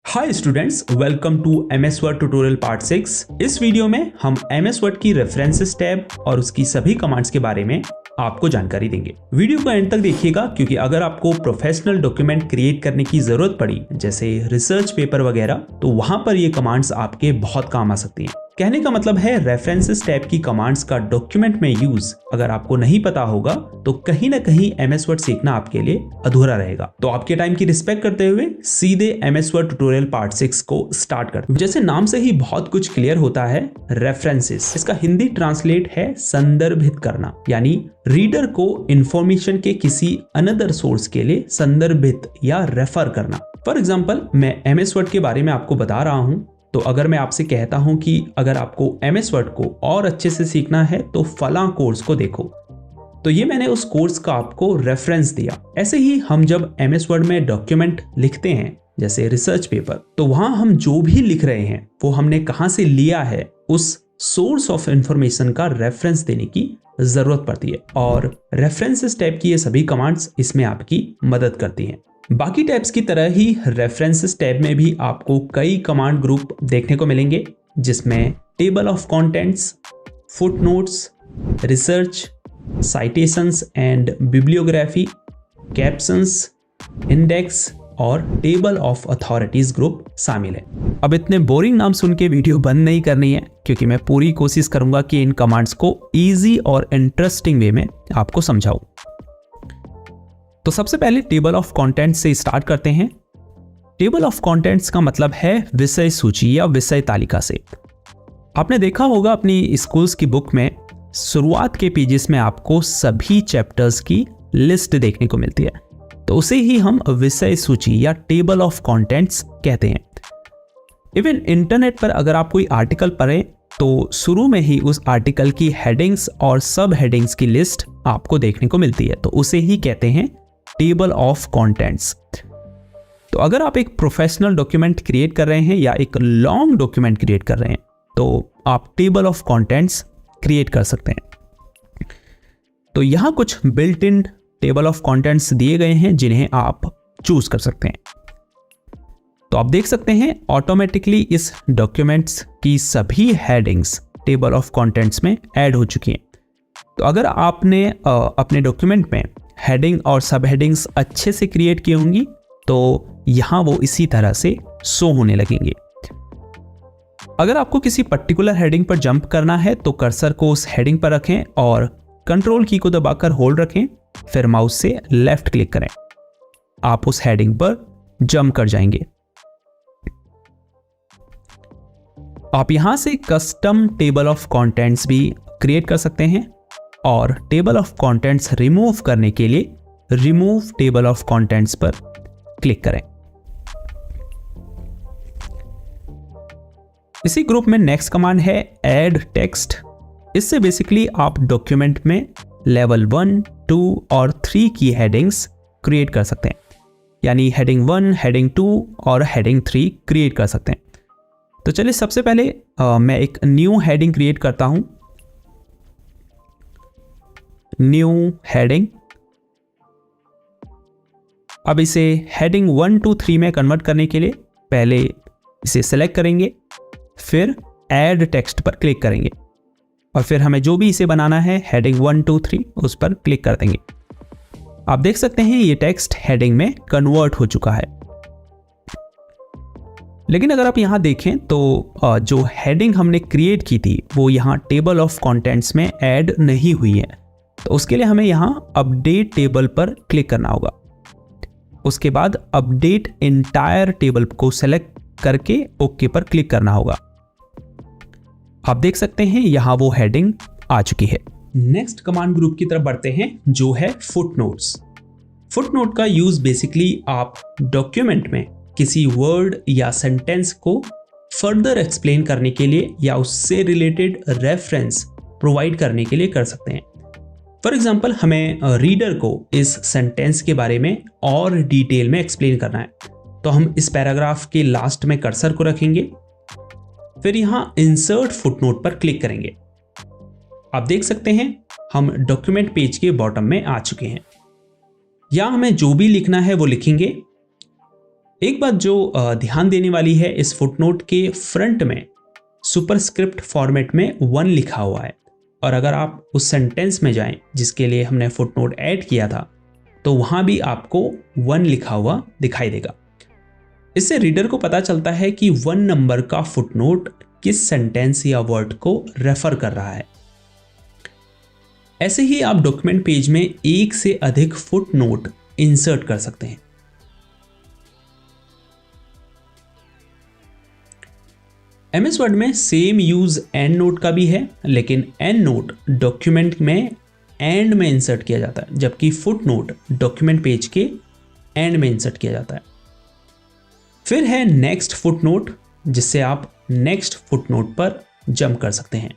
Hi students, welcome to MS Word tutorial part 6। इस video में हम एमएस वर्ड की रेफरेंसेस टैब और उसकी सभी कमांड्स के बारे में आपको जानकारी देंगे। वीडियो को एंड तक देखिएगा क्योंकि अगर आपको प्रोफेशनल डॉक्यूमेंट क्रिएट करने की जरूरत पड़ी, जैसे रिसर्च पेपर वगैरह, तो वहां पर ये कमांड्स आपके बहुत काम आ सकती हैं। कहने का मतलब है रेफरेंसेस टैब की कमांड्स का डॉक्यूमेंट में यूज अगर आपको नहीं पता होगा तो कहीं ना कहीं एमएस वर्ड सीखना आपके लिए अधूरा रहेगा। तो आपके टाइम की रिस्पेक्ट करते हुए सीधे एमएस वर्ड ट्यूटोरियल पार्ट 6 को स्टार्ट करते हैं। जैसे नाम से ही बहुत कुछ क्लियर होता है, रेफरेंसेस, इसका हिंदी ट्रांसलेट है संदर्भित करना, यानी रीडर को इंफॉर्मेशन के किसी अनदर सोर्स के लिए संदर्भित या रेफर करना। फॉर एग्जाम्पल, मैं एमएस वर्ड के बारे में आपको बता रहा हूं, तो अगर मैं आपसे कहता हूं कि अगर आपको एमएस वर्ड को और अच्छे से सीखना है तो फलां कोर्स को देखो, तो ये मैंने उस कोर्स का आपको रेफरेंस दिया। ऐसे ही हम जब एमएस वर्ड में डॉक्यूमेंट लिखते हैं, जैसे रिसर्च पेपर, तो वहां हम जो भी लिख रहे हैं वो हमने कहां से लिया है, उस सोर्स ऑफ इंफॉर्मेशन का रेफरेंस देने की जरूरत पड़ती है। और रेफरेंसेस टाइप की ये सभी कमांड्स इसमें आपकी मदद करती हैं। बाकी टैब्स की तरह ही रेफरेंसेस टैब में भी आपको कई कमांड ग्रुप देखने को मिलेंगे, जिसमें table of contents, footnotes, research, citations and bibliography, captions, index और टेबल ऑफ अथॉरिटीज ग्रुप शामिल है। अब इतने बोरिंग नाम सुन के वीडियो बंद नहीं करनी है, क्योंकि मैं पूरी कोशिश करूंगा कि इन कमांड्स को इजी और इंटरेस्टिंग वे में आपको समझाऊं। तो सबसे पहले टेबल ऑफ कंटेंट्स से स्टार्ट करते हैं। टेबल ऑफ कंटेंट्स का मतलब है विषय सूची या विषय तालिका से। आपने देखा होगा अपनी स्कूल्स की बुक में शुरुआत के पेजेस में आपको सभी चैप्टर्स की लिस्ट देखने को मिलती है, तो उसे ही हम विषय सूची या टेबल ऑफ कंटेंट्स कहते हैं। इवन इंटरनेट पर अगर आप कोई आर्टिकल पढ़ें तो शुरू में ही उस आर्टिकल की हेडिंग्स और सब हेडिंग्स की लिस्ट आपको देखने को मिलती है, तो उसे ही कहते हैं टेबल ऑफ कंटेंट्स। तो अगर आप एक प्रोफेशनल डॉक्यूमेंट क्रिएट कर रहे हैं या एक लॉन्ग डॉक्यूमेंट क्रिएट कर रहे हैं, तो आप टेबल ऑफ कंटेंट्स क्रिएट कर सकते हैं। तो यहां कुछ built in table of contents दिए गए हैं जिन्हें आप चूज कर सकते हैं। तो आप देख सकते हैं ऑटोमेटिकली इस डॉक्यूमेंट्स की सभी हेडिंग्स टेबल ऑफ कंटेंट्स में ऐड हो चुकी हैं। तो अगर आपने अपने डॉक्यूमेंट में हेडिंग और सब हेडिंग्स अच्छे से क्रिएट की होंगी तो यहां वो इसी तरह से शो होने लगेंगे। अगर आपको किसी पर्टिकुलर हेडिंग पर जंप करना है तो कर्सर को उस हेडिंग पर रखें और कंट्रोल की को दबाकर होल्ड रखें, फिर माउस से लेफ्ट क्लिक करें, आप उस हेडिंग पर जंप कर जाएंगे। आप यहां से कस्टम टेबल ऑफ कंटेंट्स भी क्रिएट कर सकते हैं और टेबल ऑफ कंटेंट्स रिमूव करने के लिए रिमूव टेबल ऑफ कंटेंट्स पर क्लिक करें। इसी ग्रुप में नेक्स्ट कमांड है ऐड टेक्स्ट। इससे बेसिकली आप डॉक्यूमेंट में लेवल 1, 2 और 3 की हेडिंग्स क्रिएट कर सकते हैं, यानी हेडिंग 1, हेडिंग 2 और हेडिंग 3 क्रिएट कर सकते हैं। तो चलिए सबसे पहले मैं एक न्यू हेडिंग क्रिएट करता हूं। New heading. अब इसे हेडिंग 1, 2, 3 में कन्वर्ट करने के लिए पहले इसे सेलेक्ट करेंगे, फिर ऐड टेक्स्ट पर क्लिक करेंगे और फिर हमें जो भी इसे बनाना है हेडिंग 1, 2, 3 उस पर क्लिक कर देंगे। आप देख सकते हैं ये टेक्स्ट हेडिंग में कन्वर्ट हो चुका है। लेकिन अगर आप यहां देखें तो जो हेडिंग हमने क्रिएट की थी वो यहां टेबल ऑफ कंटेंट्स में ऐड नहीं हुई है, तो उसके लिए हमें यहां अपडेट टेबल पर क्लिक करना होगा। उसके बाद अपडेट एंटायर टेबल को सेलेक्ट करके ओके पर क्लिक करना होगा। आप देख सकते हैं यहां वो हेडिंग आ चुकी है। नेक्स्ट कमांड ग्रुप की तरफ बढ़ते हैं, जो है फुटनोट्स। फुटनोट का यूज बेसिकली आप डॉक्यूमेंट में किसी वर्ड या सेंटेंस को फर्दर एक्सप्लेन करने के लिए या उससे रिलेटेड रेफरेंस प्रोवाइड करने के लिए कर सकते हैं। फॉर एग्जाम्पल, हमें रीडर को इस सेंटेंस के बारे में और डिटेल में एक्सप्लेन करना है, तो हम इस पैराग्राफ के लास्ट में कर्सर को रखेंगे, फिर यहां इंसर्ट फुटनोट पर क्लिक करेंगे। आप देख सकते हैं हम डॉक्यूमेंट पेज के बॉटम में आ चुके हैं। यहां हमें जो भी लिखना है वो लिखेंगे। एक बात जो ध्यान देने वाली है, इस फुटनोट के फ्रंट में सुपरस्क्रिप्ट फॉर्मेट में 1 लिखा हुआ है, और अगर आप उस सेंटेंस में जाएं जिसके लिए हमने फुटनोट ऐड किया था तो वहां भी आपको 1 लिखा हुआ दिखाई देगा। इससे रीडर को पता चलता है कि 1 नंबर का फुटनोट किस सेंटेंस या वर्ड को रेफर कर रहा है। ऐसे ही आप डॉक्यूमेंट पेज में एक से अधिक फुटनोट इंसर्ट कर सकते हैं। एमएस वर्ड में सेम यूज एंड नोट का भी है, लेकिन एंड नोट डॉक्यूमेंट में एंड में इंसर्ट किया जाता है, जबकि फुटनोट डॉक्यूमेंट पेज के एंड में इंसर्ट किया जाता है। फिर है नेक्स्ट फुटनोट, जिससे आप नेक्स्ट फुटनोट पर जंप कर सकते हैं।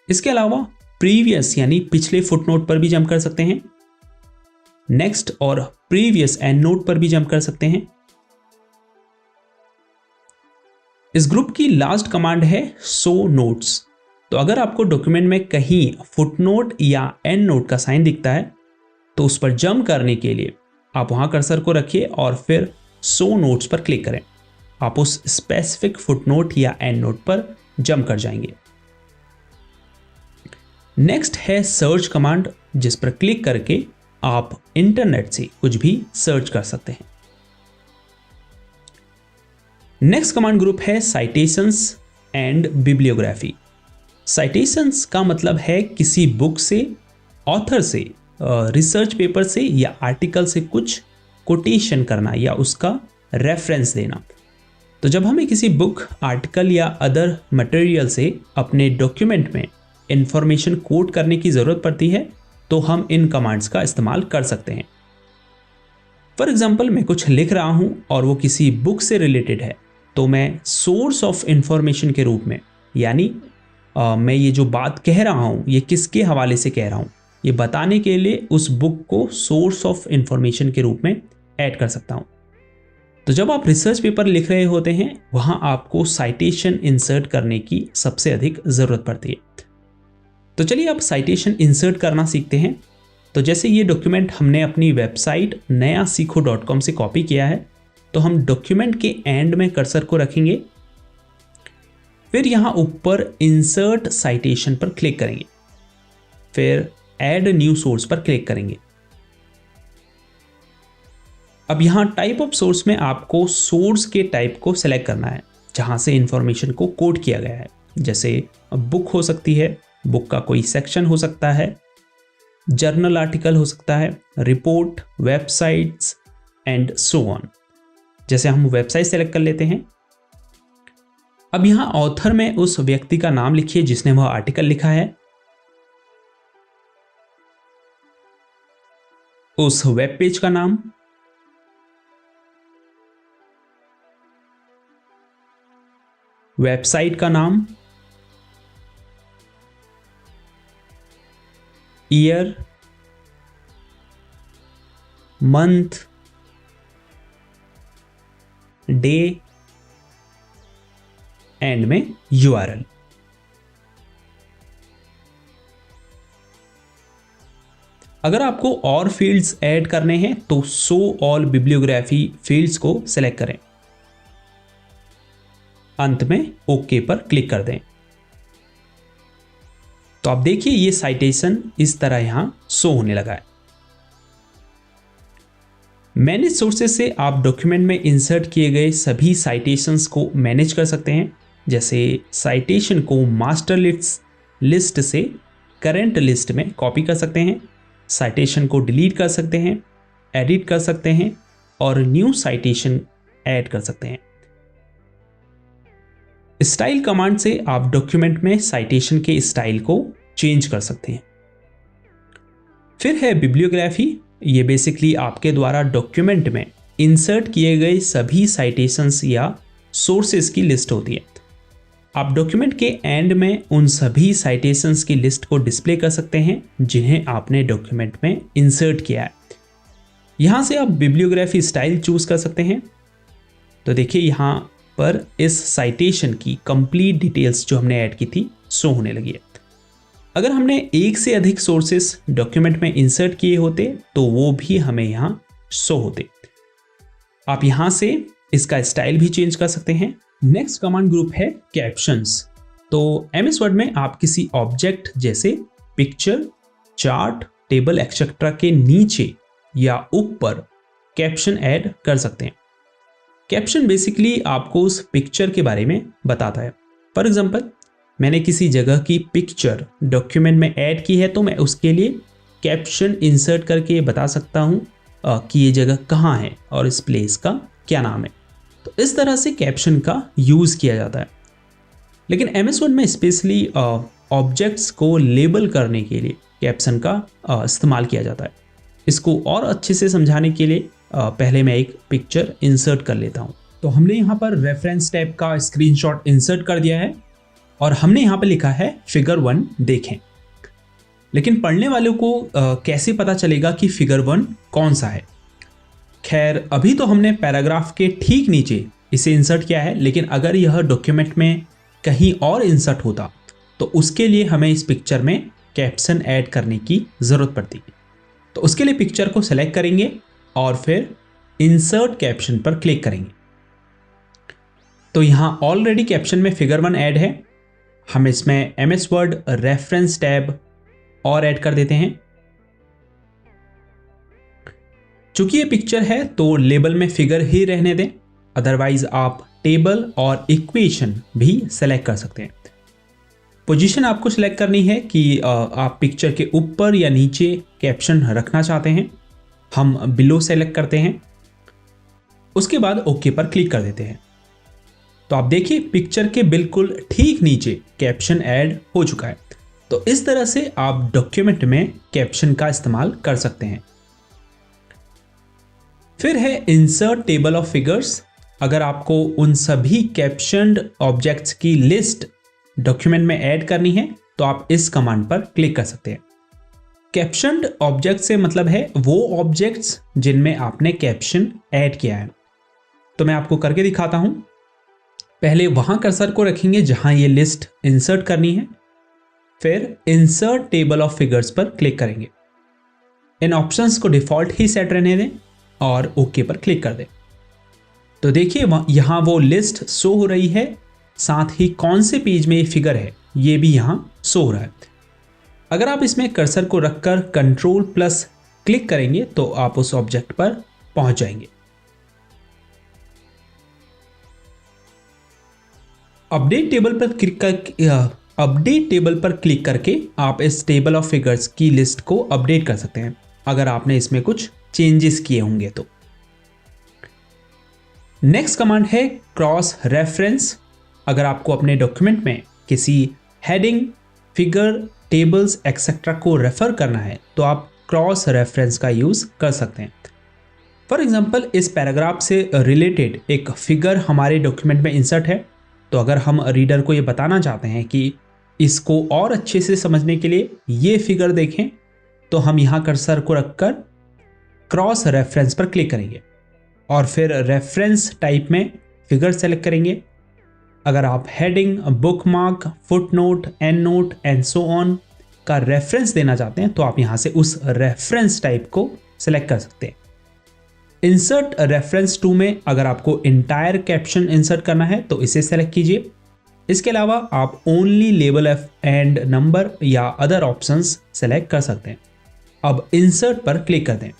इसके अलावा प्रीवियस यानी पिछले फुटनोट पर भी जंप कर सकते हैं। नेक्स्ट और प्रीवियस एंड नोट पर भी जंप कर सकते हैं। इस ग्रुप की लास्ट कमांड है शो नोट्स। तो अगर आपको डॉक्यूमेंट में कहीं फुटनोट या एंड नोट का साइन दिखता है तो उस पर जंप करने के लिए आप वहां कर्सर को रखिए और फिर शो नोट्स पर क्लिक करें। आप उस स्पेसिफिक फुटनोट या एंड नोट पर जंप कर जाएंगे। नेक्स्ट है सर्च कमांड, जिस पर क्लिक करके आप इंटरनेट से कुछ भी सर्च कर सकते हैं। नेक्स्ट कमांड ग्रुप है साइटेशंस एंड बिब्लियोग्राफी। साइटेशंस का मतलब है किसी बुक से, ऑथर से, रिसर्च पेपर से या आर्टिकल से कुछ कोटेशन करना या उसका रेफरेंस देना। तो जब हमें किसी बुक, आर्टिकल या अदर मटेरियल से अपने डॉक्यूमेंट में इंफॉर्मेशन कोट करने की ज़रूरत पड़ती है तो हम इन कमांड्स का इस्तेमाल कर सकते हैं। फॉर एग्जाम्पल, मैं कुछ लिख रहा हूं और वो किसी बुक से रिलेटेड है, तो मैं सोर्स ऑफ इंफॉर्मेशन के रूप में, यानी मैं ये जो बात कह रहा हूँ ये किसके हवाले से कह रहा हूँ, ये बताने के लिए उस बुक को सोर्स ऑफ इंफॉर्मेशन के रूप में ऐड कर सकता हूँ। तो जब आप रिसर्च पेपर लिख रहे होते हैं वहाँ आपको साइटेशन इंसर्ट करने की सबसे अधिक ज़रूरत पड़ती है। तो चलिए आप साइटेशन इंसर्ट करना सीखते हैं। तो जैसे ये डॉक्यूमेंट हमने अपनी वेबसाइट nayaseekho.com से कॉपी किया है, तो हम डॉक्यूमेंट के एंड में कर्सर को रखेंगे, फिर यहां ऊपर इंसर्ट साइटेशन पर क्लिक करेंगे, फिर ऐड न्यू सोर्स पर क्लिक करेंगे। अब यहां टाइप ऑफ सोर्स में आपको सोर्स के टाइप को सिलेक्ट करना है जहां से इंफॉर्मेशन को कोड किया गया है। जैसे बुक हो सकती है, बुक का कोई सेक्शन हो सकता है, जर्नल आर्टिकल हो सकता है, report, websites and so on. जैसे हम वेबसाइट सेलेक्ट कर लेते हैं। अब यहां ऑथर में उस व्यक्ति का नाम लिखिए जिसने वह आर्टिकल लिखा है, उस वेब पेज का नाम, वेबसाइट का नाम, ईयर, मंथ, डे, एंड में URL। अगर आपको और फील्ड्स ऐड करने हैं तो शो ऑल बिब्लियोग्राफी फील्ड्स को सिलेक्ट करें, अंत में ओके पर क्लिक कर दें। तो आप देखिए ये साइटेशन इस तरह यहां शो होने लगा है। मैनेज सोर्सेज से आप डॉक्यूमेंट में इंसर्ट किए गए सभी साइटेशंस को मैनेज कर सकते हैं। जैसे साइटेशन को मास्टर लिस्ट से करंट लिस्ट में कॉपी कर सकते हैं, साइटेशन को डिलीट कर सकते हैं, एडिट कर सकते हैं और न्यू साइटेशन ऐड कर सकते हैं। स्टाइल कमांड से आप डॉक्यूमेंट में साइटेशन के स्टाइल को चेंज कर सकते हैं। फिर है बिब्लियोग्राफी। ये बेसिकली आपके द्वारा डॉक्यूमेंट में इंसर्ट किए गए सभी साइटेशंस या सोर्सेज की लिस्ट होती है। आप डॉक्यूमेंट के एंड में उन सभी साइटेशंस की लिस्ट को डिस्प्ले कर सकते हैं जिन्हें आपने डॉक्यूमेंट में इंसर्ट किया है। यहां से आप बिब्लियोग्राफी स्टाइल चूज कर सकते हैं। तो देखिए यहां पर इस साइटेशन की कंप्लीट डिटेल्स जो हमने ऐड की थी शो होने लगी है। अगर हमने एक से अधिक सोर्सेस डॉक्यूमेंट में इंसर्ट किए होते तो वो भी हमें यहाँ शो होते। आप यहां से इसका स्टाइल भी चेंज कर सकते हैं। नेक्स्ट कमांड ग्रुप है कैप्शंस। तो एमएस वर्ड में आप किसी ऑब्जेक्ट जैसे पिक्चर, चार्ट, टेबल एक्सेट्रा के नीचे या ऊपर कैप्शन ऐड कर सकते हैं। कैप्शन बेसिकली आपको उस पिक्चर के बारे में बताता है। फॉर एग्जांपल, मैंने किसी जगह की पिक्चर डॉक्यूमेंट में ऐड की है तो मैं उसके लिए कैप्शन इंसर्ट करके बता सकता हूँ कि ये जगह कहाँ है और इस प्लेस का क्या नाम है। तो इस तरह से कैप्शन का यूज़ किया जाता है। लेकिन एमएस वर्ड में स्पेशली ऑब्जेक्ट्स को लेबल करने के लिए कैप्शन का इस्तेमाल किया जाता है। इसको और अच्छे से समझाने के लिए पहले मैं एक पिक्चर इंसर्ट कर लेता हूँ। तो हमने यहाँ पर रेफरेंस टैब का स्क्रीनशॉट इंसर्ट कर दिया है और हमने यहाँ पर लिखा है फिगर 1 देखें। लेकिन पढ़ने वालों को कैसे पता चलेगा कि फिगर 1 कौन सा है? खैर, अभी तो हमने पैराग्राफ के ठीक नीचे इसे इंसर्ट किया है, लेकिन अगर यह डॉक्यूमेंट में कहीं और इंसर्ट होता तो उसके लिए हमें इस पिक्चर में कैप्शन ऐड करने की ज़रूरत पड़ती। तो उसके लिए पिक्चर को सेलेक्ट करेंगे और फिर इंसर्ट कैप्शन पर क्लिक करेंगे। तो यहाँ ऑलरेडी कैप्शन में फिगर 1 ऐड है। हम इसमें एमएस वर्ड रेफरेंस टैब और ऐड कर देते हैं। चूंकि ये पिक्चर है तो लेबल में फिगर ही रहने दें, अदरवाइज आप टेबल और इक्वेशन भी सेलेक्ट कर सकते हैं। पोजीशन आपको सिलेक्ट करनी है कि आप पिक्चर के ऊपर या नीचे कैप्शन रखना चाहते हैं। हम बिलो सेलेक्ट करते हैं, उसके बाद ओके पर क्लिक कर देते हैं। तो आप देखिए पिक्चर के बिल्कुल ठीक नीचे कैप्शन ऐड हो चुका है। तो इस तरह से आप डॉक्यूमेंट में कैप्शन का इस्तेमाल कर सकते हैं। फिर है इंसर्ट टेबल ऑफ फिगर्स। अगर आपको उन सभी कैप्शन्ड ऑब्जेक्ट्स की लिस्ट डॉक्यूमेंट में ऐड करनी है तो आप इस कमांड पर क्लिक कर सकते हैं। कैप्शन्ड ऑब्जेक्ट से मतलब है वो ऑब्जेक्ट्स जिनमें आपने कैप्शन ऐड किया है। तो मैं आपको करके दिखाता हूं। पहले वहां कर्सर को रखेंगे जहां ये लिस्ट इंसर्ट करनी है, फिर इंसर्ट टेबल ऑफ फिगर्स पर क्लिक करेंगे। इन ऑप्शंस को डिफॉल्ट ही सेट रहने दें और ओके पर क्लिक कर दें। तो देखिए यहां वो लिस्ट शो हो रही है, साथ ही कौन से पेज में ये फिगर है ये भी यहां शो हो रहा है। अगर आप इसमें कर्सर को रखकर कंट्रोल प्लस क्लिक करेंगे तो आप उस ऑब्जेक्ट पर पहुंच जाएंगे। अपडेट टेबल पर क्लिक करके आप इस टेबल ऑफ फिगर्स की लिस्ट को अपडेट कर सकते हैं अगर आपने इसमें कुछ चेंजेस किए होंगे तो। नेक्स्ट कमांड है क्रॉस रेफरेंस। अगर आपको अपने डॉक्यूमेंट में किसी हेडिंग, फिगर, टेबल्स एक्सेट्रा को रेफर करना है तो आप क्रॉस रेफरेंस का यूज कर सकते हैं। फॉर एग्जांपल, इस पैराग्राफ से रिलेटेड एक फिगर हमारे डॉक्यूमेंट में इंसर्ट है, तो अगर हम रीडर को ये बताना चाहते हैं कि इसको और अच्छे से समझने के लिए ये फिगर देखें, तो हम यहाँ कर्सर को रखकर क्रॉस रेफरेंस पर क्लिक करेंगे और फिर रेफरेंस टाइप में फिगर सेलेक्ट करेंगे। अगर आप heading, bookmark, footnote, and note and so on का रेफरेंस देना चाहते हैं तो आप यहाँ से उस रेफरेंस टाइप को सेलेक्ट कर सकते हैं। इंसर्ट रेफरेंस टू में अगर आपको इंटायर कैप्शन इंसर्ट करना है तो इसे सेलेक्ट कीजिए। इसके अलावा आप ओनली लेबल एंड नंबर या अदर ऑप्शंस सेलेक्ट कर सकते हैं। अब इंसर्ट पर क्लिक कर दें।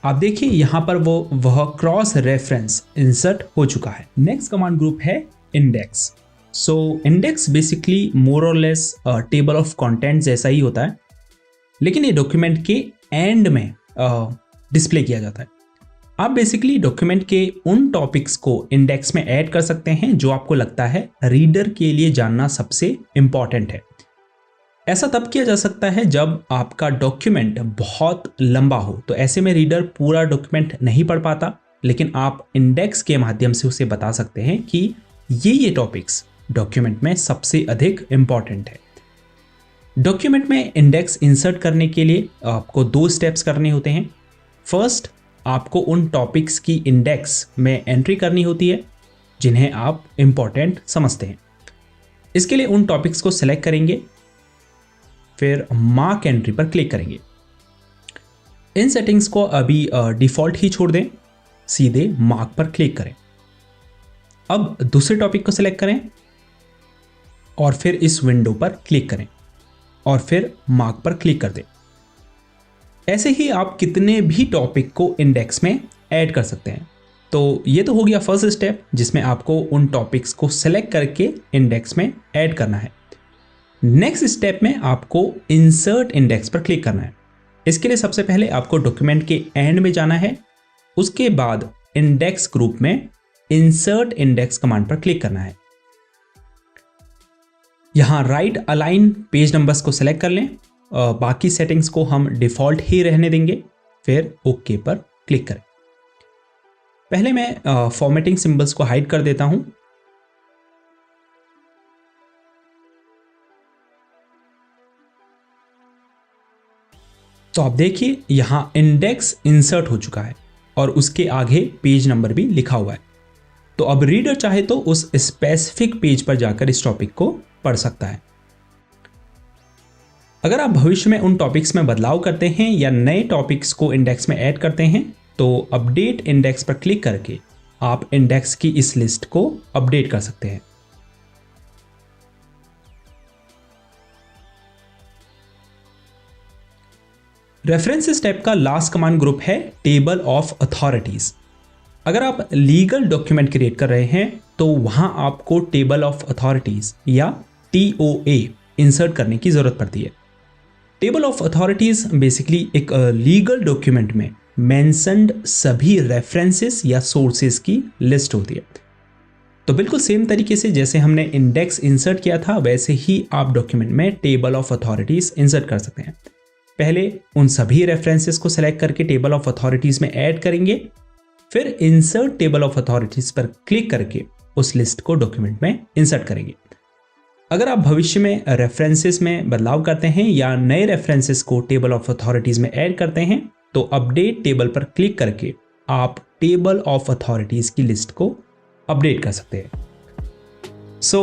आप देखिए यहाँ पर वह क्रॉस रेफरेंस इंसर्ट हो चुका है। नेक्स्ट कमांड ग्रुप है इंडेक्स। सो इंडेक्स बेसिकली मोर और लेस टेबल ऑफ कंटेंट जैसा ही होता है, लेकिन ये डॉक्यूमेंट के एंड में डिस्प्ले किया जाता है। आप बेसिकली डॉक्यूमेंट के उन टॉपिक्स को इंडेक्स में ऐड कर सकते हैं जो आपको लगता है रीडर के लिए जानना सबसे इंपॉर्टेंट है। ऐसा तब किया जा सकता है जब आपका डॉक्यूमेंट बहुत लंबा हो, तो ऐसे में रीडर पूरा डॉक्यूमेंट नहीं पढ़ पाता, लेकिन आप इंडेक्स के माध्यम से उसे बता सकते हैं कि ये टॉपिक्स डॉक्यूमेंट में सबसे अधिक इंपॉर्टेंट है। डॉक्यूमेंट में इंडेक्स इंसर्ट करने के लिए आपको 2 स्टेप्स करने होते हैं। फर्स्ट, आपको उन टॉपिक्स की इंडेक्स में एंट्री करनी होती है जिन्हें आप इंपॉर्टेंट समझते हैं। इसके लिए उन टॉपिक्स को सेलेक्ट करेंगे, फिर मार्क एंट्री पर क्लिक करेंगे। इन सेटिंग्स को अभी डिफ़ॉल्ट ही छोड़ दें, सीधे मार्क पर क्लिक करें। अब दूसरे टॉपिक को सिलेक्ट करें और फिर इस विंडो पर क्लिक करें और फिर मार्क पर क्लिक कर दें। ऐसे ही आप कितने भी टॉपिक को इंडेक्स में ऐड कर सकते हैं। तो ये तो हो गया फर्स्ट स्टेप, जिसमें आपको उन टॉपिक्स को सिलेक्ट करके इंडेक्स में ऐड करना है। नेक्स्ट स्टेप में आपको इंसर्ट इंडेक्स पर क्लिक करना है। इसके लिए सबसे पहले आपको डॉक्यूमेंट के एंड में जाना है, उसके बाद इंडेक्स ग्रुप में इंसर्ट इंडेक्स कमांड पर क्लिक करना है। यहां राइट अलाइन पेज नंबर्स को सिलेक्ट कर लें, बाकी सेटिंग्स को हम डिफॉल्ट ही रहने देंगे, फिर ओके पर क्लिक करें। पहले मैं फॉर्मेटिंग सिंबल्स को हाइड कर देता हूं। तो आप देखिए यहां इंडेक्स इंसर्ट हो चुका है और उसके आगे पेज नंबर भी लिखा हुआ है। तो अब रीडर चाहे तो उस स्पेसिफिक पेज पर जाकर इस टॉपिक को पढ़ सकता है। अगर आप भविष्य में उन टॉपिक्स में बदलाव करते हैं या नए टॉपिक्स को इंडेक्स में ऐड करते हैं, तो अपडेट इंडेक्स पर क्लिक करके आप इंडेक्स की इस लिस्ट को अपडेट कर सकते हैं। रेफरेंसेस टैब का लास्ट कमांड ग्रुप है टेबल ऑफ अथॉरिटीज। अगर आप लीगल डॉक्यूमेंट क्रिएट कर रहे हैं तो वहां आपको टेबल ऑफ अथॉरिटीज या TOA इंसर्ट करने की जरूरत पड़ती है। टेबल ऑफ अथॉरिटीज बेसिकली एक लीगल डॉक्यूमेंट में मेंशन्ड सभी रेफरेंसेस या सोर्सेज की लिस्ट होती है। तो बिल्कुल सेम तरीके से जैसे हमने इंडेक्स इंसर्ट किया था, वैसे ही आप डॉक्यूमेंट में टेबल ऑफ अथॉरिटीज इंसर्ट कर सकते हैं। पहले उन सभी रेफरेंसेस को सेलेक्ट करके टेबल ऑफ अथॉरिटीज में ऐड करेंगे, फिर इंसर्ट टेबल ऑफ अथॉरिटीज पर क्लिक करके उस लिस्ट को डॉक्यूमेंट में इंसर्ट करेंगे। अगर आप भविष्य में रेफरेंसेस में बदलाव करते हैं या नए रेफरेंसेस को टेबल ऑफ अथॉरिटीज में ऐड करते हैं, तो अपडेट टेबल पर क्लिक करके आप टेबल ऑफ अथॉरिटीज की लिस्ट को अपडेट कर सकते हैं। सो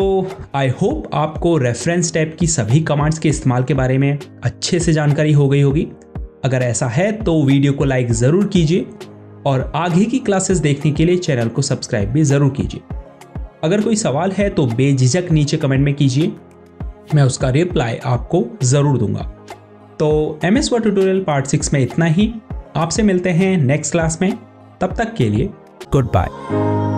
आई होप आपको रेफरेंस टैब की सभी कमांड्स के इस्तेमाल के बारे में अच्छे से जानकारी हो गई होगी। अगर ऐसा है तो वीडियो को लाइक ज़रूर कीजिए और आगे की क्लासेस देखने के लिए चैनल को सब्सक्राइब भी ज़रूर कीजिए। अगर कोई सवाल है तो बेझिझक नीचे कमेंट में कीजिए, मैं उसका रिप्लाई आपको ज़रूर दूंगा। तो MS Word ट्यूटोरियल पार्ट 6 में इतना ही। आपसे मिलते हैं नेक्स्ट क्लास में, तब तक के लिए गुड बाय।